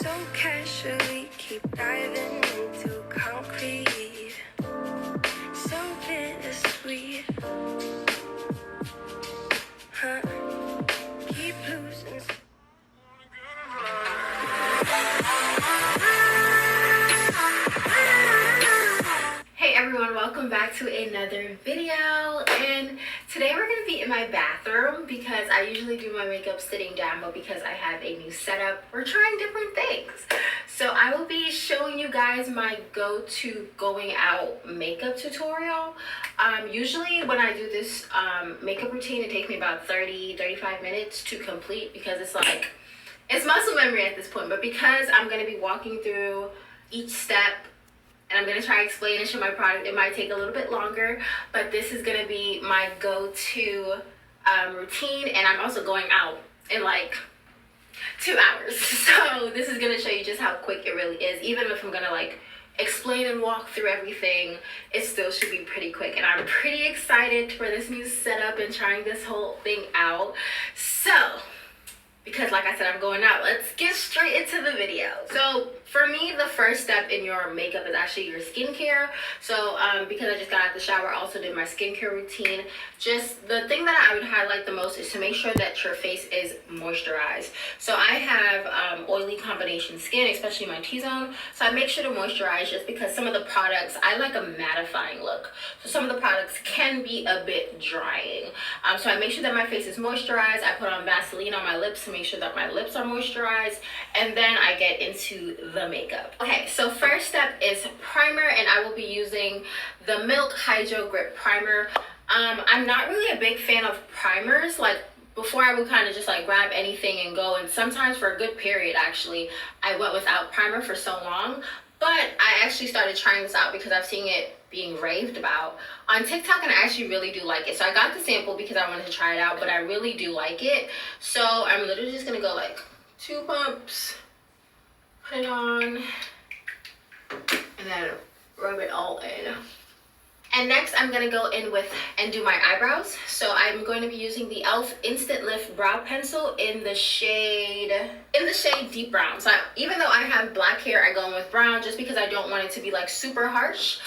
So casually keep diving into concrete. So bittersweet. Huh? Keep losing. Hey everyone, welcome back to another video, and today we're going to be in my bathroom because I usually do my makeup sitting down, but because I have a new setup, we're trying different things. So I will be showing you guys my go-to going out makeup tutorial. Usually when I do this makeup routine, it takes me about 30-35 minutes to complete because it's muscle memory at this point, but because I'm going to be walking through each step and I'm going to try to explain and show my product, it might take a little bit longer, but this is going to be my go-to routine, and I'm also going out in like 2 hours. So this is going to show you just how quick it really is. Even if I'm going to like explain and walk through everything, it still should be pretty quick. And I'm pretty excited for this new setup and trying this whole thing out. So, because like I said, I'm going out, let's get straight into the video. So for me, the first step in your makeup is actually your skincare. So because I just got out of the shower, I also did my skincare routine. Just the thing that I would highlight the most is to make sure that your face is moisturized. So I have oily combination skin, especially my T-zone. So I make sure to moisturize just because some of the products, I like a mattifying look. So some of the products can be a bit drying. So I make sure that my face is moisturized. I put on Vaseline on my lips to make sure that my lips are moisturized, and then I get into the makeup. Okay, so first step is primer, and I will be using the Milk Hydro Grip Primer. I'm not really a big fan of primers. Like before, I would kind of just like grab anything and go, and sometimes for a good period actually I went without primer for so long. But I actually started trying this out because I've seen it being raved about on TikTok, and I actually really do like it. So I got the sample because I wanted to try it out, but I really do like it. So I'm literally just gonna go like 2 pumps, put it on, and then rub it all in. And next I'm gonna go in with and do my eyebrows. So I'm going to be using the e.l.f. Instant Lift Brow Pencil in the shade Deep Brown. So even though I have black hair, I go in with brown just because I don't want it to be like super harsh.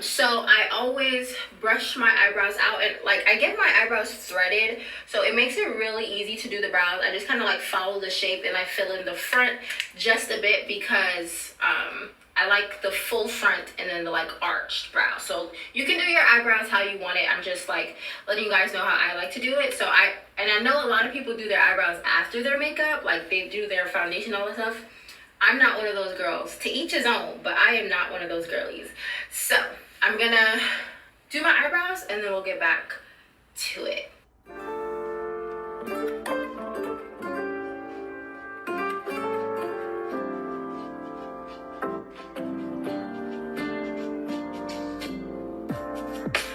So I always brush my eyebrows out, and like I get my eyebrows threaded, so it makes it really easy to do the brows. I just kind of like follow the shape and I fill in the front just a bit because I like the full front and then the like arched brow. So you can do your eyebrows how you want it. I'm just like letting you guys know how I like to do it. So I know a lot of people do their eyebrows after their makeup, like they do their foundation, all that stuff. I'm not one of those girls. To each his own, but I am not one of those girlies. So I'm gonna do my eyebrows and then we'll get back to it.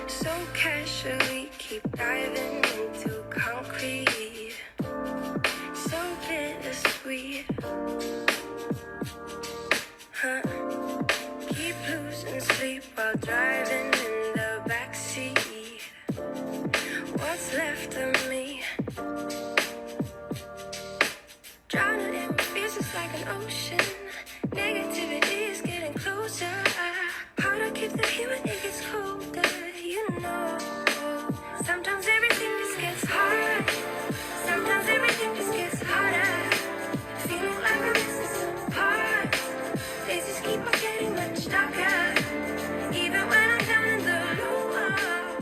So casually keep diving into concrete. So bittersweet. Huh? Keep losing sleep while driving in the backseat. What's left of me? Drowning in my fears, it's like an ocean. Negativity is getting closer. Hard to keep the heat when it gets colder. You know, sometimes everything just gets harder. Sometimes everything just gets harder. Feeling like I'm missing some parts. Days just keep on getting much darker. Even when I'm down in the low.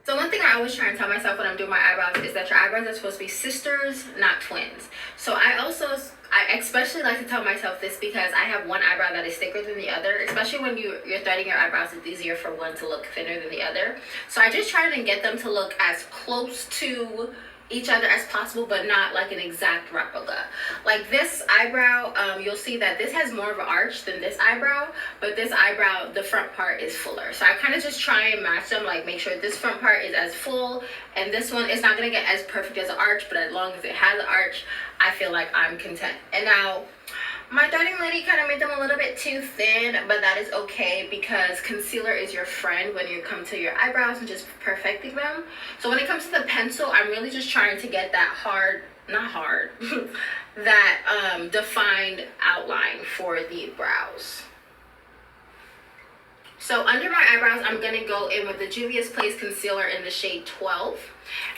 So one thing I always try and tell myself when I'm doing my eyebrows is that your eyebrows are supposed to be sisters, not twins. So I especially like to tell myself this because I have one eyebrow that is thicker than the other. Especially when you're threading your eyebrows, it's easier for one to look thinner than the other. So I just try to get them to look as close to each other as possible, but not like an exact replica. Like this eyebrow, you'll see that this has more of an arch than this eyebrow, but this eyebrow, the front part is fuller. So I kind of just try and match them, like make sure this front part is as full, and this one is not gonna get as perfect as an arch, but as long as it has an arch, I feel like I'm content. And now my threading lady kind of made them a little bit too thin, but that is okay because concealer is your friend when you come to your eyebrows and just perfecting them. So when it comes to the pencil, I'm really just trying to get that hard, not hard, that defined outline for the brows. So under my eyebrows, I'm going to go in with the Juvia's Place Concealer in the shade 12.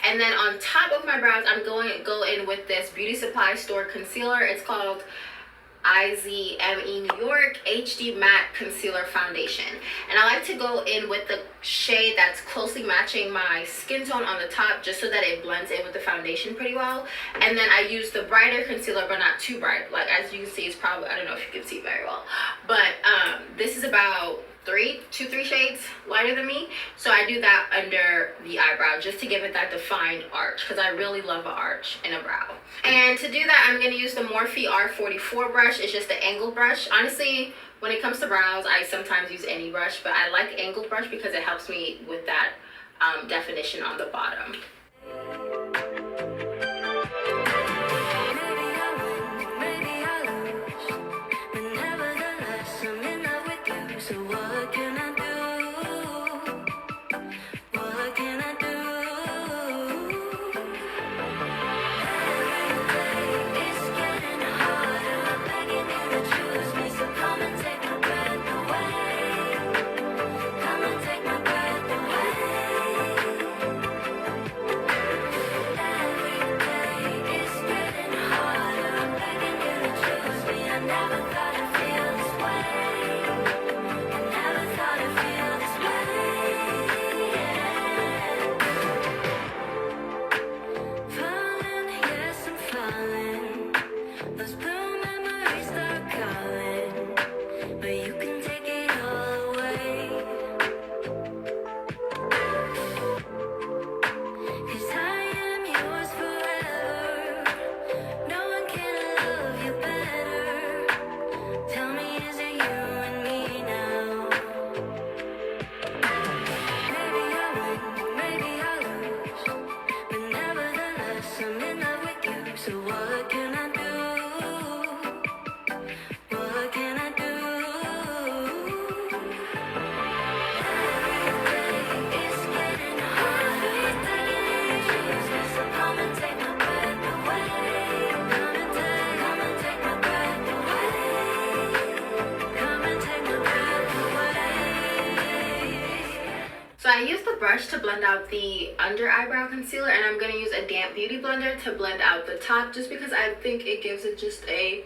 And then on top of my brows, I'm going to go in with this Beauty Supply Store concealer. It's called IZME New York HD Matte Concealer Foundation. And I like to go in with the shade that's closely matching my skin tone on the top, just so that it blends in with the foundation pretty well. And then I use the brighter concealer, but not too bright. Like, as you can see, it's probably, I don't know if you can see very well, but this is about two, three shades lighter than me. So I do that under the eyebrow just to give it that defined arch, because I really love an arch in a brow. And to do that, I'm going to use the Morphe R44 brush. It's just an angled brush. Honestly, when it comes to brows, I sometimes use any brush, but I like angled brush because it helps me with that definition on the bottom. So I use the brush to blend out the under eyebrow concealer, and I'm going to use a damp beauty blender to blend out the top, just because I think it gives it just a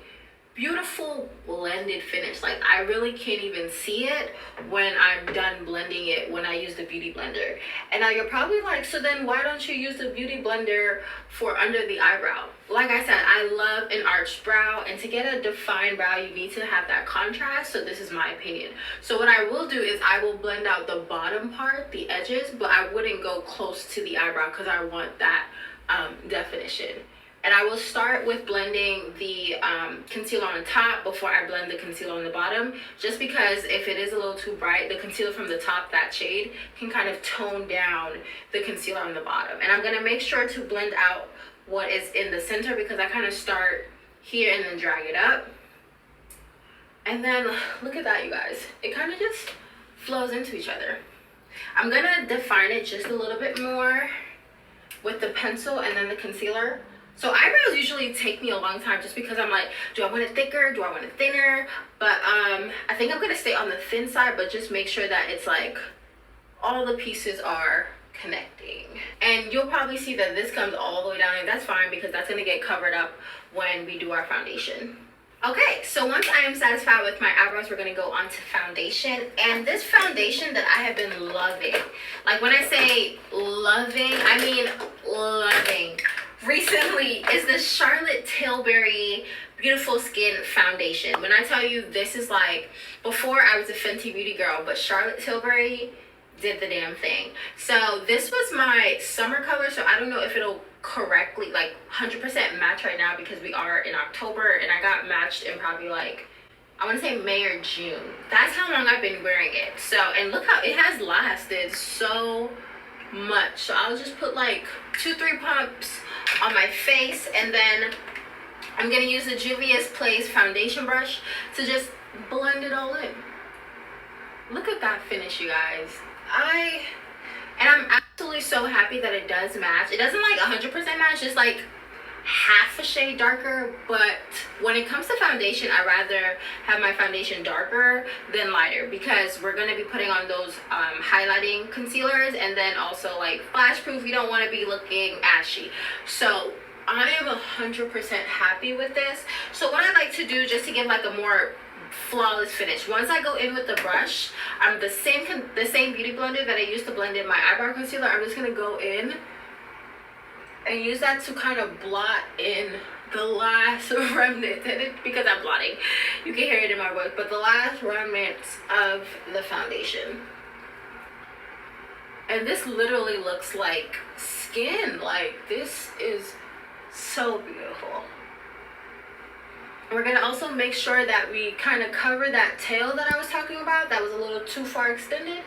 beautiful blended finish. Like, I really can't even see it when I'm done blending it when I use the beauty blender. And now you're probably like, so then why don't you use the beauty blender for under the eyebrow? Like I said, I love an arched brow, and to get a defined brow, you need to have that contrast. So this is my opinion. So what I will do is I will blend out the bottom part, the edges, but I wouldn't go close to the eyebrow because I want that definition. And I will start with blending the concealer on the top before I blend the concealer on the bottom, just because if it is a little too bright, the concealer from the top, that shade, can kind of tone down the concealer on the bottom. And I'm going to make sure to blend out what is in the center, because I kind of start here and then drag it up. And then look at that, you guys. It kind of just flows into each other. I'm going to define it just a little bit more with the pencil and then the concealer. So eyebrows usually take me a long time, just because I'm like, do I want it thicker? Do I want it thinner? But I think I'm going to stay on the thin side, but just make sure that it's like all the pieces are connecting. And you'll probably see that this comes all the way down, and that's fine because that's going to get covered up when we do our foundation. Okay, so once I am satisfied with my eyebrows, we're going to go on to foundation. And this foundation that I have been loving, like when I say loving, I mean loving, recently, is the Charlotte Tilbury Beautiful Skin Foundation. When I tell you, this is like, before I was a Fenty Beauty girl, but Charlotte Tilbury did the damn thing. So this was my summer color, so I don't know if it'll correctly, like 100% match right now, because we are in October, and I got matched in probably like, I want to say May or June. That's how long I've been wearing it. So, and look how it has lasted so much. So I'll just put like 2-3 pumps on my face, and then I'm gonna use the Juvia's Place foundation brush to just blend it all in. Look at that finish, you guys. I'm absolutely so happy that it does match. It doesn't like 100% match, just like half a shade darker, but when it comes to foundation, I rather have my foundation darker than lighter, because we're going to be putting on those highlighting concealers, and then also like flash proof. You don't want to be looking ashy. So I am 100% happy with this. So what I like to do, just to give like a more flawless finish, once I go in with the brush, the same beauty blender that I used to blend in my eyebrow concealer, I'm just going to go in and use that to kind of blot in the last remnants, and because I'm blotting, you can hear it in my voice, but the last remnants of the foundation. And this literally looks like skin. Like, this is so beautiful. We're gonna also make sure that we kind of cover that tail that I was talking about that was a little too far extended.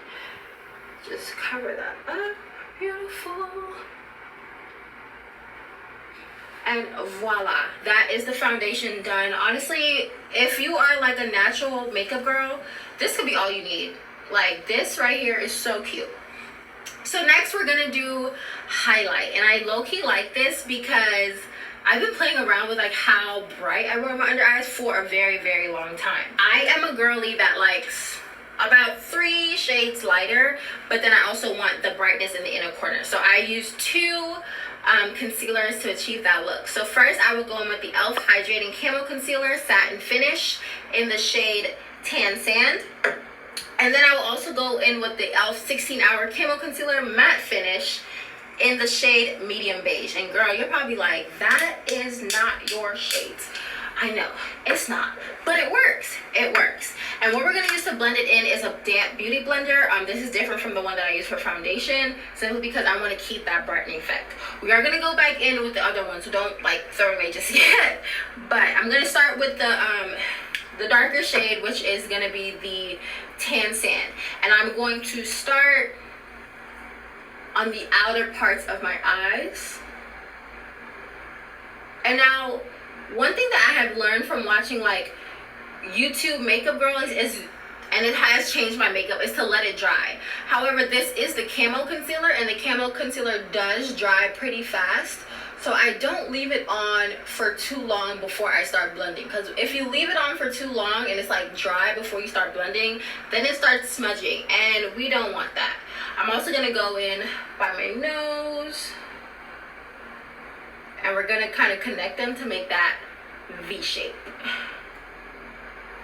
Just cover that up. Beautiful. And voila, that is the foundation done. Honestly, if you are like a natural makeup girl, this could be all you need. Like, this right here is so cute. So next we're gonna do highlight, and I low-key like this because I've been playing around with like how bright I wear my under eyes for a very, very long time. I am a girly that likes about 3 shades lighter, but then I also want the brightness in the inner corner. So I use 2 concealers to achieve that look. So first I will go in with the e.l.f. Hydrating Camo Concealer Satin Finish in the shade Tan Sand. And then I will also go in with the e.l.f. 16-Hour Camo Concealer Matte Finish in the shade Medium Beige. And girl, you're probably like, that is not your shades. I know, it's not, but it works. It works. And what we're going to use to blend it in is a damp beauty blender. This is different from the one that I use for foundation, simply because I want to keep that brightening effect. We are going to go back in with the other one, so don't like throw it away just yet. But I'm going to start with the darker shade, which is going to be the Tan Sand. And I'm going to start on the outer parts of my eyes. And now, one thing that I have learned from watching like YouTube makeup girls is, and it has changed my makeup, is to let it dry. However, this is the Camo Concealer, and the Camo Concealer does dry pretty fast. So I don't leave it on for too long before I start blending. Because if you leave it on for too long and it's like dry before you start blending, then it starts smudging, and we don't want that. I'm also going to go in by my nose, and we're going to kind of connect them to make that V shape.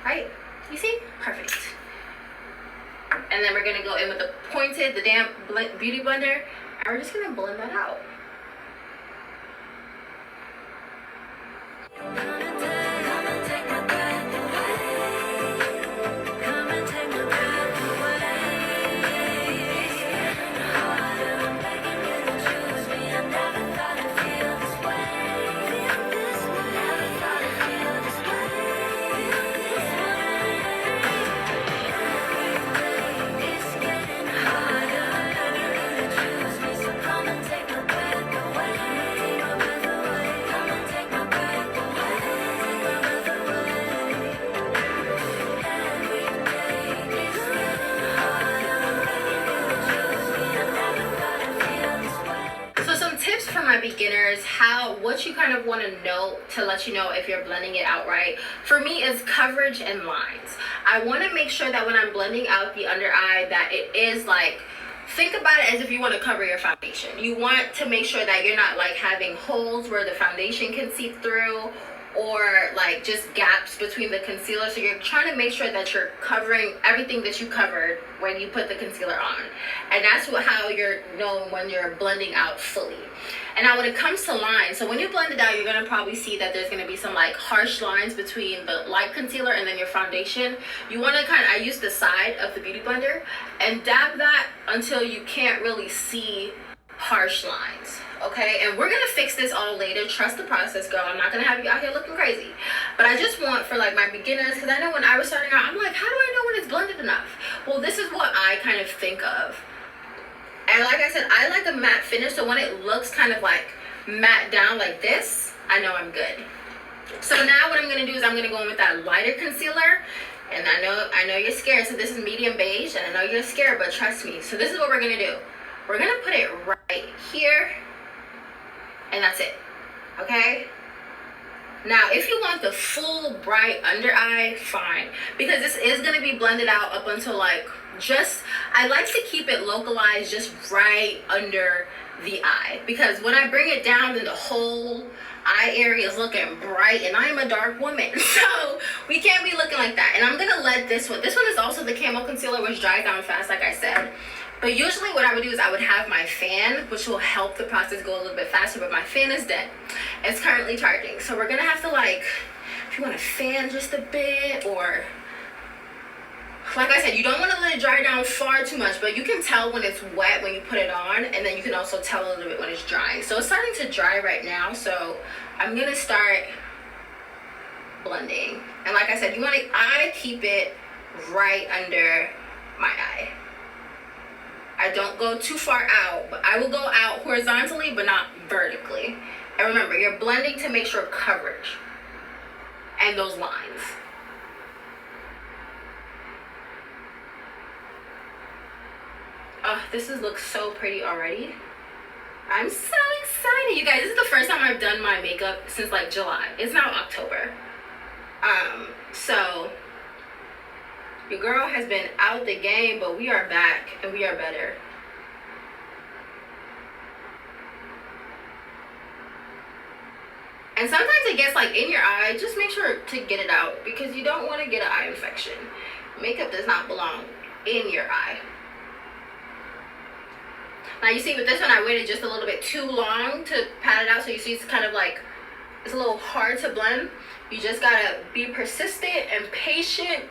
Right? You see? Perfect. And then we're going to go in with the damp beauty blender, and we're just going to blend that out. Beginners, what you kind of want to know to let you know if you're blending it out right, for me, is coverage and lines. I want to make sure that when I'm blending out the under eye, that it is like, think about it as if you want to cover your foundation. You want to make sure that you're not like having holes where the foundation can seep through, or like just gaps between the concealer. So you're trying to make sure that you're covering everything that you covered when you put the concealer on. And that's how you're knowing when you're blending out fully. And now when it comes to lines, so when you blend it out, you're going to probably see that there's going to be some like harsh lines between the light concealer and then your foundation. You want to I use the side of the beauty blender and dab that until you can't really see harsh lines. Okay, and we're gonna fix this all later. Trust the process, girl. I'm not gonna have you out here looking crazy. But I just want, for like my beginners, because I know when I was starting out, I'm like, how do I know when it's blended enough? Well, this is what I kind of think of. And like I said, I like a matte finish, so when it looks kind of like matte down like this, I know I'm good. So now what I'm gonna do is I'm gonna go in with that lighter concealer. And I know you're scared, so this is medium beige, and I know you're scared, but trust me. So this is what we're gonna do. We're gonna put it right here. And that's it. okay? Now, if you want the full bright under eye, fine. Because this is going to be blended out up until like just, I like to keep it localized just right under the eye. Because when I bring it down, then the whole eye area is looking bright, and I am a dark woman. So we can't be looking like that. And I'm going to let this one is also the camo concealer, which dries down fast, like I said. But usually what I would do is I would have my fan, which will help the process go a little bit faster, but my fan is dead. It's currently charging. So we're gonna have to, like, if you wanna fan just a bit, or, like I said, you don't wanna let it dry down far too much, but you can tell when it's wet when you put it on, and then you can also tell a little bit when it's drying. So it's starting to dry right now, so I'm gonna start blending. And like I said, I keep it right under my eye. I don't go too far out, but I will go out horizontally, but not vertically. And remember, you're blending to make sure coverage and those lines. Oh, looks so pretty already. I'm so excited. You guys, this is the first time I've done my makeup since like July. It's now October. So your girl has been out the game, but we are back and we are better. And sometimes it gets like in your eye. Just make sure to get it out because you don't want to get an eye infection. Makeup does not belong in your eye. Now you see with this one, I waited just a little bit too long to pat it out. So you see it's kind of like, it's a little hard to blend. You just gotta be persistent and patient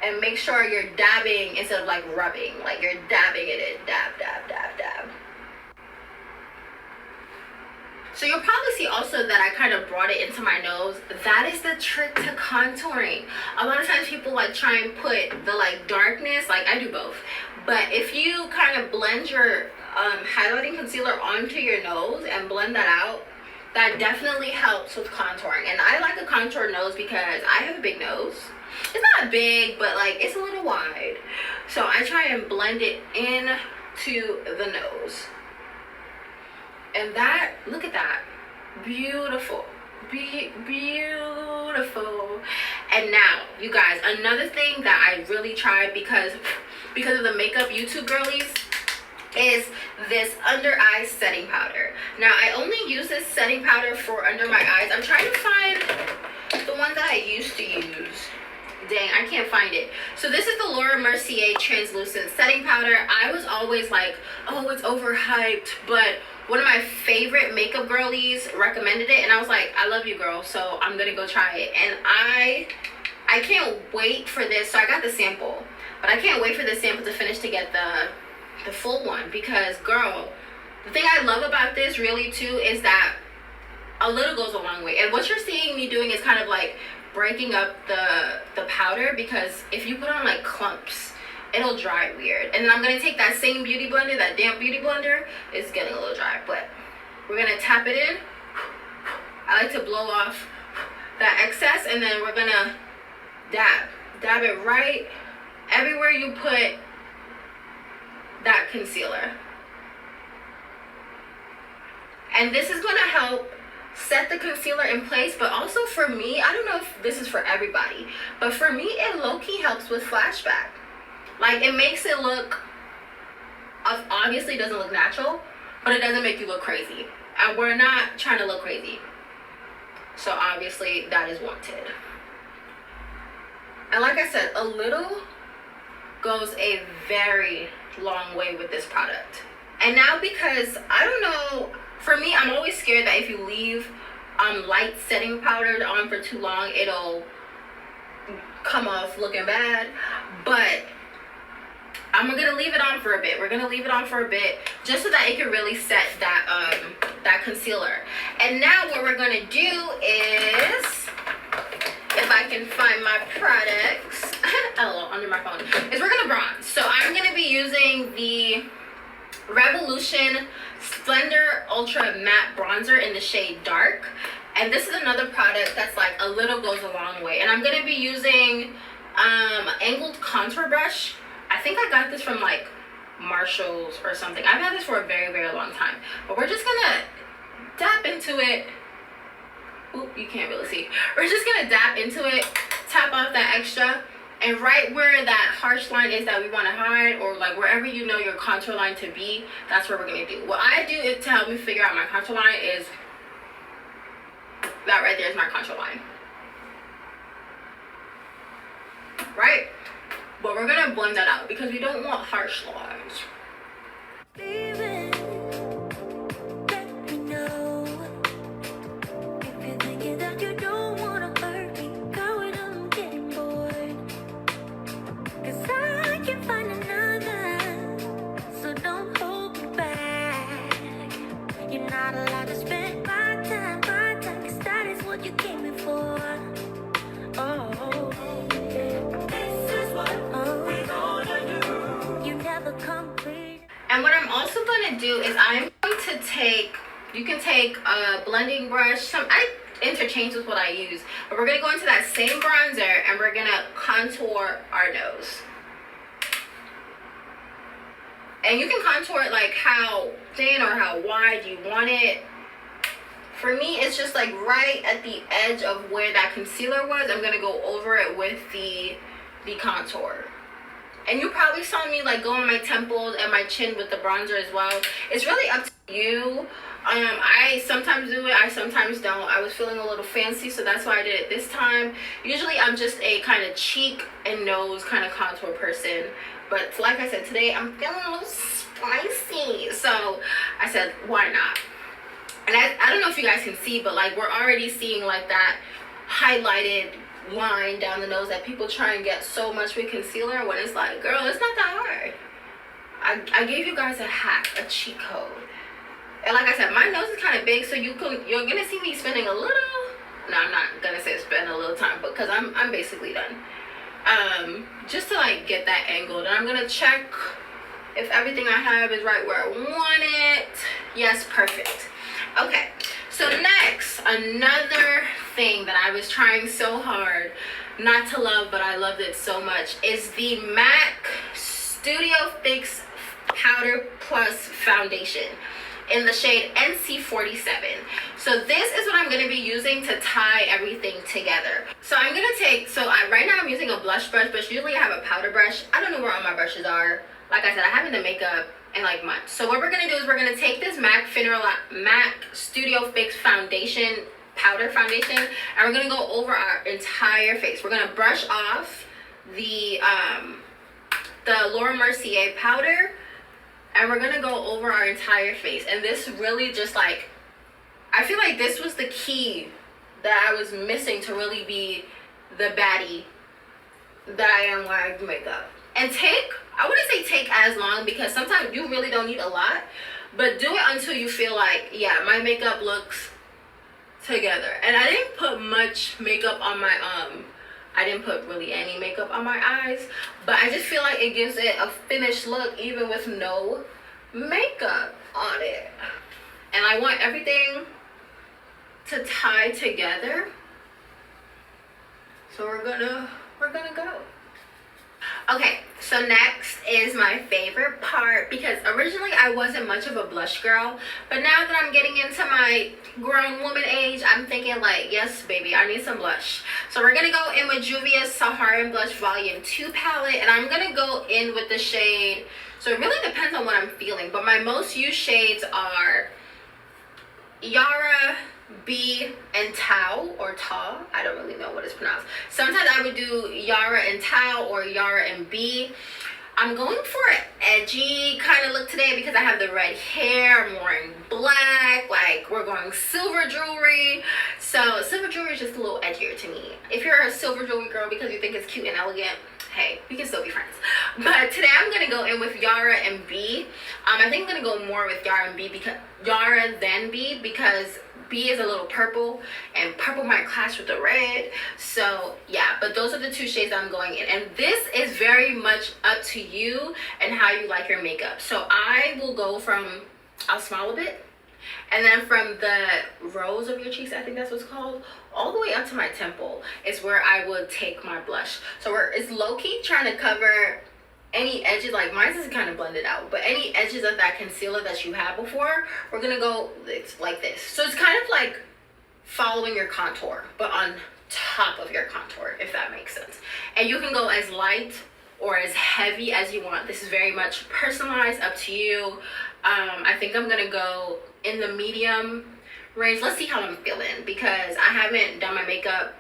and make sure you're dabbing instead of like rubbing. Like you're dabbing it in, dab, dab, dab, dab. So you'll probably see also that I kind of brought it into my nose. That is the trick to contouring. A lot of times people like try and put the like darkness, like I do both. But if you kind of blend your highlighting concealer onto your nose and blend that out, that definitely helps with contouring. And I like a contour nose because I have a big nose. It's not big, but like it's a little wide. So I try and blend it in to the nose. And that, look at that. Beautiful. Beautiful. And now, you guys, another thing that I really tried because of the makeup YouTube girlies is this under eye setting powder. Now, I only use this setting powder for under my eyes. I'm trying to find the one that I used to use. Dang, I can't find it. So this is the Laura Mercier translucent setting powder. I was always like, oh, it's overhyped, but one of my favorite makeup girlies recommended it, and I was like, I love you, girl, so I'm gonna go try it. And I can't wait for this. So I got the sample, but I can't wait for the sample to finish to get the full one, because girl, the thing I love about this really too is that a little goes a long way. And what you're seeing me doing is kind of like breaking up the powder, because if you put on like clumps, it'll dry weird. And then I'm gonna take that same beauty blender, that damp beauty blender. It's getting a little dry, but we're gonna tap it in. I like to blow off that excess, and then we're gonna dab it right everywhere you put that concealer. And this is gonna help set the concealer in place, but also for me, I don't know if this is for everybody, but for me, it low-key helps with flashback. Like, it makes it look, obviously doesn't look natural, but it doesn't make you look crazy. And we're not trying to look crazy. So obviously that is wanted. And like I said, a little goes a very long way with this product. And now, because, I don't know, for me, I'm always scared that if you leave light setting powder on for too long, it'll come off looking bad. But I'm gonna leave it on for a bit. We're gonna leave it on for a bit just so that it can really set that that concealer. And now what we're gonna do is, if I can find my products, LOL, under my phone, is we're gonna bronze. So I'm gonna be using the Revolution Splendor Ultra Matte Bronzer in the shade Dark. And this is another product that's like a little goes a long way. And I'm gonna be using angled contour brush. I think I got this from like Marshall's or something. I've had this for a very, very long time. But we're just gonna dab into it Oop, you can't really see. We're just gonna dab into it, tap off that extra, and right where that harsh line is that we want to hide, or like wherever you know your contour line to be, that's where we're gonna do. What I do is to help me figure out my contour line is that right there is my contour line. Right? But we're gonna blend that out because we don't want harsh lines. Baby, let me know if you're thinking that you don't wanna hurt me. Go and I'm getting bored, 'cause I can find another, so don't hold me back. You're not allowed to spend my time, 'cause that is what you came here for. Oh, this is what we gonna do. You never complete. And what I'm also going to do is I'm going to take, you can take a blending brush, I interchange with what I use, but we're going to go into that same bronzer and we're going to contour our nose. And you can contour it like how thin or how wide you want it. For me, it's just like right at the edge of where that concealer was. I'm going to go over it with the contour. And you probably saw me like go on my temples and my chin with the bronzer as well. It's really up to you. I sometimes do it, I sometimes don't. I was feeling a little fancy, so that's why I did it this time. Usually I'm just a kind of cheek and nose kind of contour person. But like I said, today I'm feeling a little spicy. So I said, why not? And I don't know if you guys can see, but like we're already seeing like that highlighted line down the nose that people try and get so much with concealer, when it's like, girl, it's not that hard. I gave you guys a hack, a cheat code. And like I said, my nose is kind of big, so you're gonna see me spending a little, no, I'm not gonna say spend a little time, because I'm basically done. Just to like get that angled. And I'm gonna check if everything I have is right where I want it. Yes, perfect. Okay, so next, another thing that I was trying so hard not to love, but I loved it so much, is the MAC Studio Fix Powder Plus Foundation in the shade NC47. So this is what I'm going to be using to tie everything together. So I'm going to take, right now I'm using a blush brush, but usually I have a powder brush. I don't know where all my brushes are. Like I said, I haven't done makeup in like months. So what we're gonna do is we're gonna take this MAC Studio Fix Foundation, powder foundation, and we're gonna go over our entire face. We're gonna brush off the Laura Mercier powder, and we're gonna go over our entire face. And this really just like, I feel like this was the key that I was missing to really be the baddie that I am when I do makeup. And I wouldn't say take as long, because sometimes you really don't need a lot, but do it until you feel like, yeah, my makeup looks together. And I didn't put much makeup on my, I didn't put really any makeup on my eyes, but I just feel like it gives it a finished look even with no makeup on it. And I want everything to tie together. So we're gonna go. Okay, so next is my favorite part, because originally I wasn't much of a blush girl, but now that I'm getting into my grown woman age, I'm thinking like, yes baby, I need some blush. So we're gonna go in with Juvia's Saharan Blush Volume 2 palette, and I'm gonna go in with the shade, so it really depends on what I'm feeling, but my most used shades are Yara, B, and Tau, or Tau. I don't really know what it's pronounced. Sometimes I would do Yara and Tau or Yara and B. I'm going for an edgy kind of look today because I have the red hair. I'm wearing black, like we're going silver jewelry. So silver jewelry is just a little edgier to me. If you're a silver jewelry girl because you think it's cute and elegant, hey, we can still be friends. But today I'm gonna go in with Yara and B. I think I'm gonna go more with Yara and B, because Yara than B, because B is a little purple, and purple might clash with the red. So yeah, but those are the two shades I'm going in, and this is very much up to you and how you like your makeup. So I will go from, I'll smile a bit, and then from the rose of your cheeks, I think that's what's called, all the way up to my temple is where I would take my blush. So it's low-key trying to cover any edges, like mine is kind of blended out, but any edges of that concealer that you had before, we're gonna go like this. So it's kind of like following your contour, but on top of your contour, if that makes sense. And you can go as light or as heavy as you want. This is very much personalized, up to you. I think I'm gonna go in the medium range. Let's see how I'm feeling, because I haven't done my makeup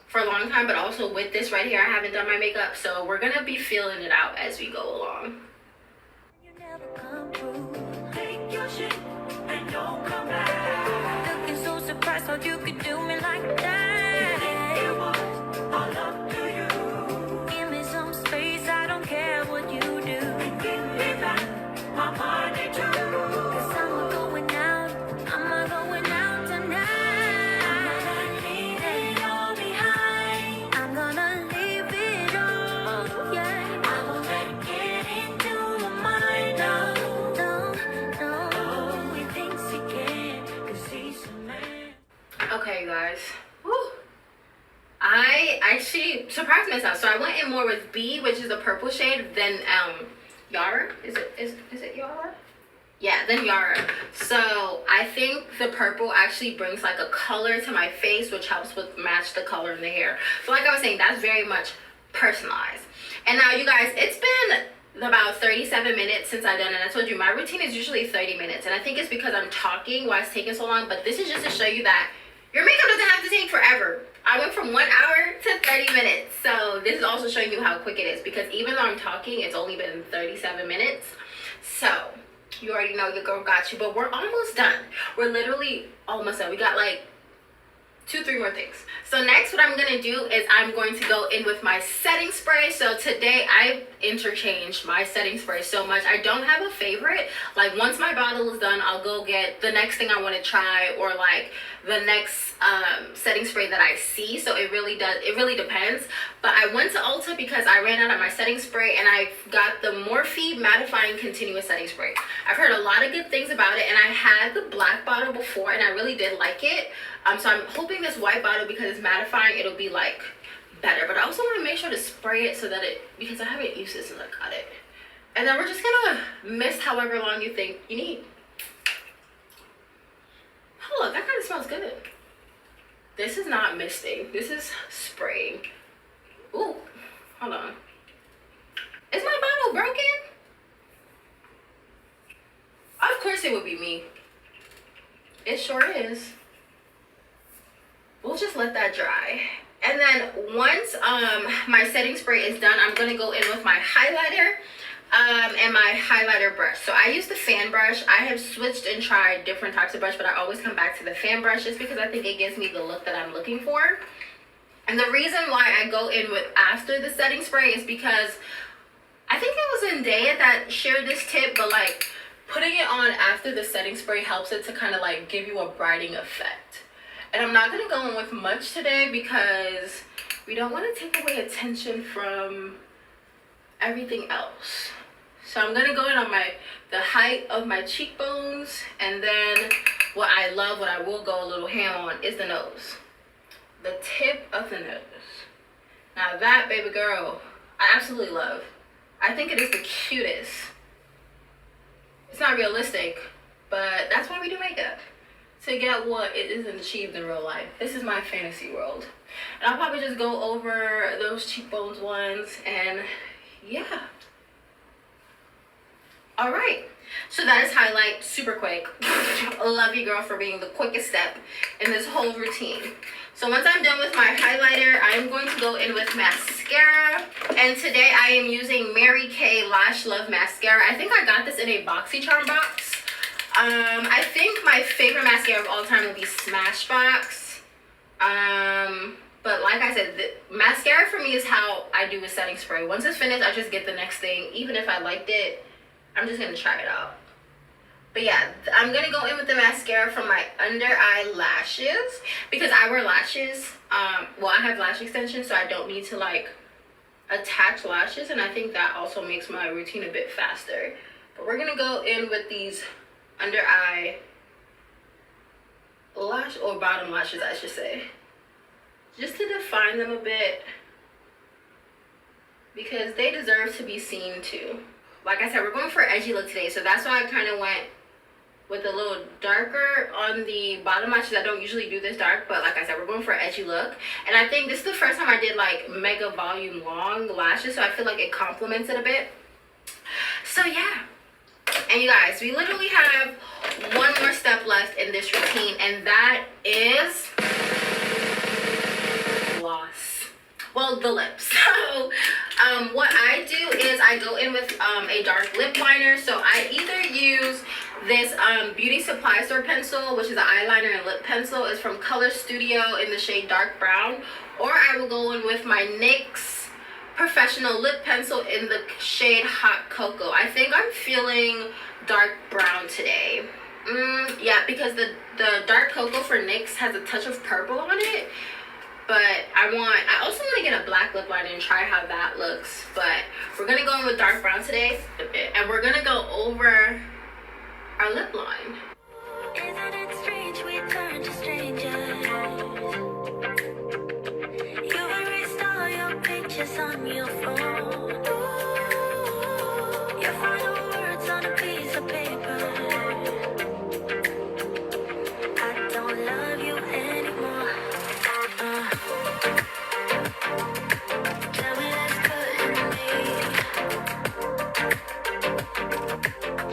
for a long time, but also with this right here, I haven't done my makeup, so we're gonna be feeling it out as we go along. You never come through. Take your shit and don't come back. Looking so surprised how you could do me like that. You think it was all up to you. Give me some space, I don't care what you do. And give me back my money too. 'Cause I'm going out tonight. I'm gonna leave it all behind. I'm gonna leave it all, yeah. I won't let it get into my mind, no. He thinks he can, 'cause he's a man. Okay, guys. Woo. I actually surprised myself. So I went in more with B, which is the purple shade, than Yara. Is it Yara? Yeah, then Yara. So I think the purple actually brings like a color to my face, which helps with match the color in the hair. So like I was saying, that's very much personalized. And now you guys, it's been about 37 minutes since I've done it. I told you my routine is usually 30 minutes, and I think it's because I'm talking why it's taking so long, but this is just to show you that your makeup doesn't have to take forever. I went from 1 hour to 30 minutes. So this is also showing you how quick it is, because even though I'm talking, it's only been 37 minutes. So you already know your girl got you, but we're almost done. We're literally almost done. We got like 2-3 more things. So next, what I'm gonna do is I'm going to go in with my setting spray. So today I interchanged my setting spray so much. I don't have a favorite. Like once my bottle is done, I'll go get the next thing I want to try, or like the next setting spray that I see. So it really depends. But I went to Ulta because I ran out of my setting spray, and I got the Morphe mattifying continuous setting spray. I've heard a lot of good things about it, and I had the black bottle before and I really did like it. So I'm hoping this white bottle, because it's mattifying, it'll be like better. But I also want to make sure to spray it so that because I haven't used it since I got it. And then we're just gonna mist however long you think you need. Oh look, that kind of smells good. This is not misting, this is spraying. Ooh, hold on. Is my bottle broken? Of course it would be me. It sure is. We'll just let that dry. And then once my setting spray is done, I'm gonna go in with my highlighter and my highlighter brush. So I use the fan brush. I have switched and tried different types of brush, but I always come back to the fan brush just because I think it gives me the look that I'm looking for. And the reason why I go in with after the setting spray is because I think it was Zendaya that shared this tip, but like putting it on after the setting spray helps it to kind of like give you a brightening effect. And I'm not going to go in with much today because we don't want to take away attention from everything else. So I'm going to go in on the height of my cheekbones, and then what I love, what I will go a little ham on, is the nose. The tip of the nose. Now that, baby girl, I absolutely love. I think it is the cutest. It's not realistic, but that's why we do makeup. To get what it isn't achieved in real life. This is my fantasy world. And I'll probably just go over those cheekbones ones, and yeah. All right, so that is highlight, super quick. Love you, girl, for being the quickest step in this whole routine. So once I'm done with my highlighter, I am going to go in with mascara. And today I am using Mary Kay Lash Love Mascara. I think I got this in a BoxyCharm box. I think my favorite mascara of all time will be Smashbox. But like I said, the mascara for me is how I do a setting spray. Once it's finished, I just get the next thing. Even if I liked it, I'm just going to try it out. But yeah, I'm going to go in with the mascara from my under eye lashes, because I wear lashes. Well, I have lash extensions, so I don't need to like attach lashes. And I think that also makes my routine a bit faster. But we're going to go in with these under eye lash, or bottom lashes I should say, just to define them a bit, because they deserve to be seen too. Like I said, we're going for an edgy look today, so that's why I kind of went with a little darker on the bottom lashes. I don't usually do this dark, but like I said, we're going for an edgy look. And I think this is the first time I did like mega volume long lashes, so I feel like it complements it a bit. So yeah. And you guys, we literally have one more step left in this routine, and that is gloss. Well, the lips. So what I do is I go in with a dark lip liner. So I either use this beauty supply store pencil, which is an eyeliner and lip pencil. It's from Color Studio in the shade dark brown, or I will go in with my NYX professional lip pencil in the shade hot cocoa. I think I'm feeling dark brown today. Yeah, because the dark cocoa for NYX has a touch of purple on it, but I also want to get a black lip liner and try how that looks. But we're gonna go in with dark brown today, and we're gonna go over our lip line. Isn't it strange we turn to strangers? You erased all your pictures on your phone. Your final words on a piece of paper. I don't love you anymore. Tell me that's good in me.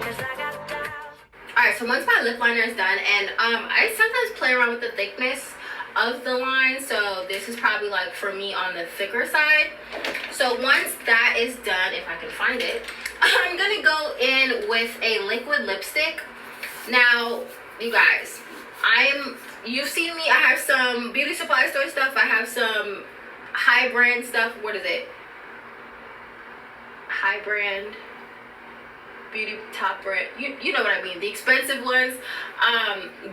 'Cause I got doubts. Alright, so once my lip liner is done, and I sometimes play around with the thickness of the line, so this is probably like for me on the thicker side. So once that is done, if I can find it, I'm gonna go in with a liquid lipstick. Now, you guys, you've seen me, I have some beauty supply store stuff, I have some high brand stuff. What is it? High brand beauty top brand, you know what I mean, the expensive ones,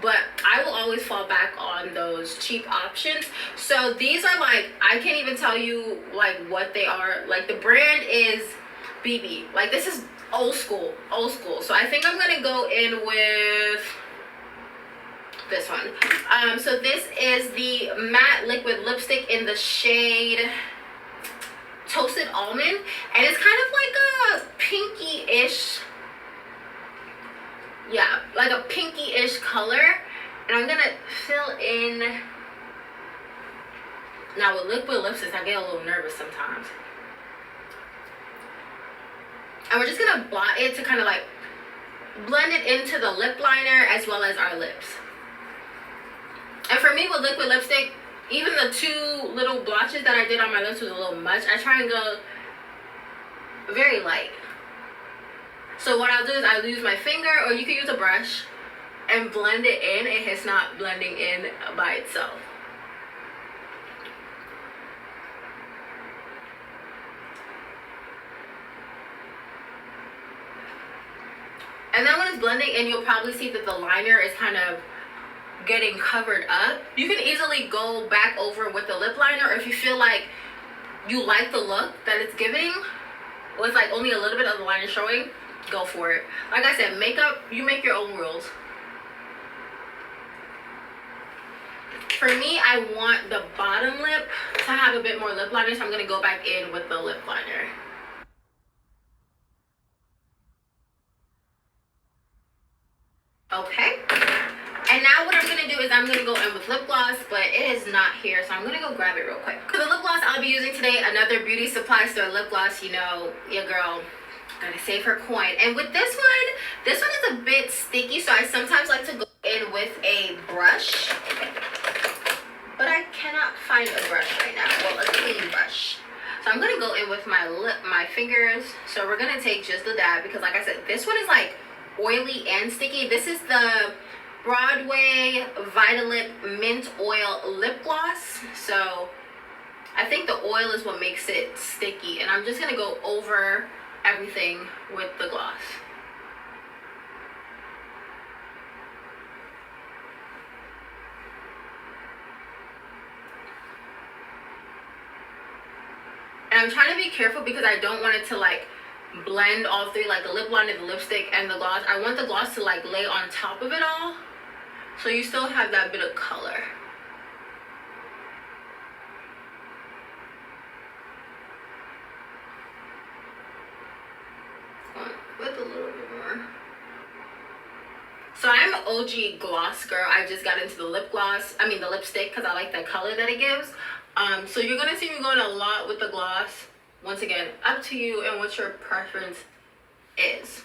but I will always fall back on those cheap options. So these are like, I can't even tell you like what they are. Like the brand is BB, like this is old school. So I think I'm gonna go in with this one. So this is the matte liquid lipstick in the shade Toasted Almond, and it's kind of like a pinky-ish, yeah, like a pinky-ish color. And I'm gonna fill in. Now with liquid lipsticks, I get a little nervous sometimes. And we're just gonna blot it to kind of like blend it into the lip liner as well as our lips. And for me with liquid lipstick, even the two little blotches that I did on my lips was a little much. I try and go very light. So what I'll do is I'll use my finger, or you can use a brush, and blend it in, and it's not blending in by itself. And then when it's blending in, you'll probably see that the liner is kind of getting covered up. You can easily go back over with the lip liner, or if you feel like you like the look that it's giving with like only a little bit of the liner showing, go for it. Like I said, makeup, you make your own rules. For me, I want the bottom lip to have a bit more lip liner, so I'm gonna go back in with the lip liner. Okay. And now what I'm going to do is I'm going to go in with lip gloss, but it is not here, so I'm going to go grab it real quick. For the lip gloss I'll be using today, another beauty supply store lip gloss. You know, your girl gotta save her coin. And with this one is a bit sticky, so I sometimes like to go in with a brush. But I cannot find a brush right now. Well, a clean brush. So I'm going to go in with my fingers. So we're going to take just a dab, because like I said, this one is like oily and sticky. This is the Broadway Vitalip Mint Oil Lip Gloss. So I think the oil is what makes it sticky. And I'm just going to go over everything with the gloss. And I'm trying to be careful because I don't want it to like blend all three, like the lip liner, the lipstick, and the gloss. I want the gloss to like lay on top of it all, so you still have that bit of color. With a little bit more. So I'm an OG gloss girl. I just got into the the lipstick, because I like the color that it gives. So you're gonna see me going a lot with the gloss. Once again, up to you and what your preference is.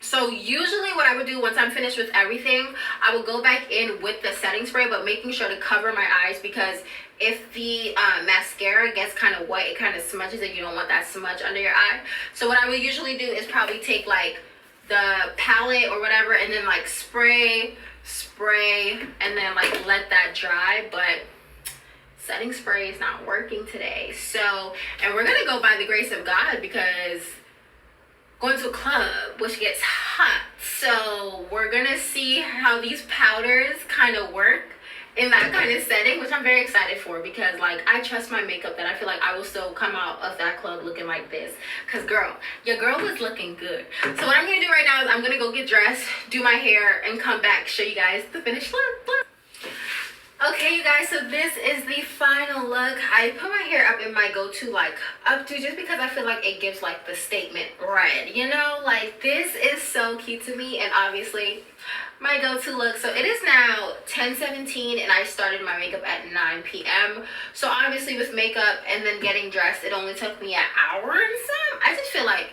So usually what I would do once I'm finished with everything, I will go back in with the setting spray, but making sure to cover my eyes, because if the mascara gets kind of wet, it kind of smudges it. You don't want that smudge under your eye. So what I would usually do is probably take like the palette or whatever, and then like spray, and then like let that dry. But setting spray is not working today. So, and we're gonna go by the grace of God, because going to a club which gets hot. So we're gonna see how these powders kind of work in that kind of setting, which I'm very excited for, because like I trust my makeup that I feel like I will still come out of that club looking like this. Because girl, your girl was looking good. So what I'm gonna do right now is I'm gonna go get dressed, do my hair, and come back, show you guys the finished look. Okay, you guys, so this is the final look. I put my hair up in my go-to, like up to, just because I feel like it gives like the statement red, you know, like this is so cute to me, and obviously my go-to look. So it is now 10:17 and I started my makeup at 9 p.m. So obviously with makeup and then getting dressed, it only took me an hour and some. I just feel like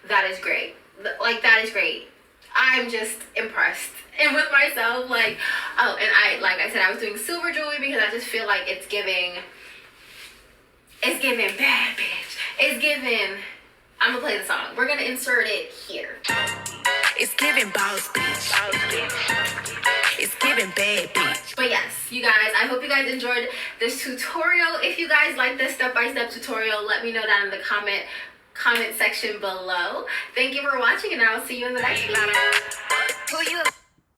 that is great. Like that is great. I'm just impressed and with myself, like, oh, and like I said, I was doing silver jewelry because I just feel like it's giving bad bitch. It's giving, I'm gonna play the song. We're gonna insert it here. It's giving boss bitch. It's giving bad bitch. But yes, you guys, I hope you guys enjoyed this tutorial. If you guys like this step-by-step tutorial, let me know down in the comment section below. Thank you for watching, and I'll see you in the next one.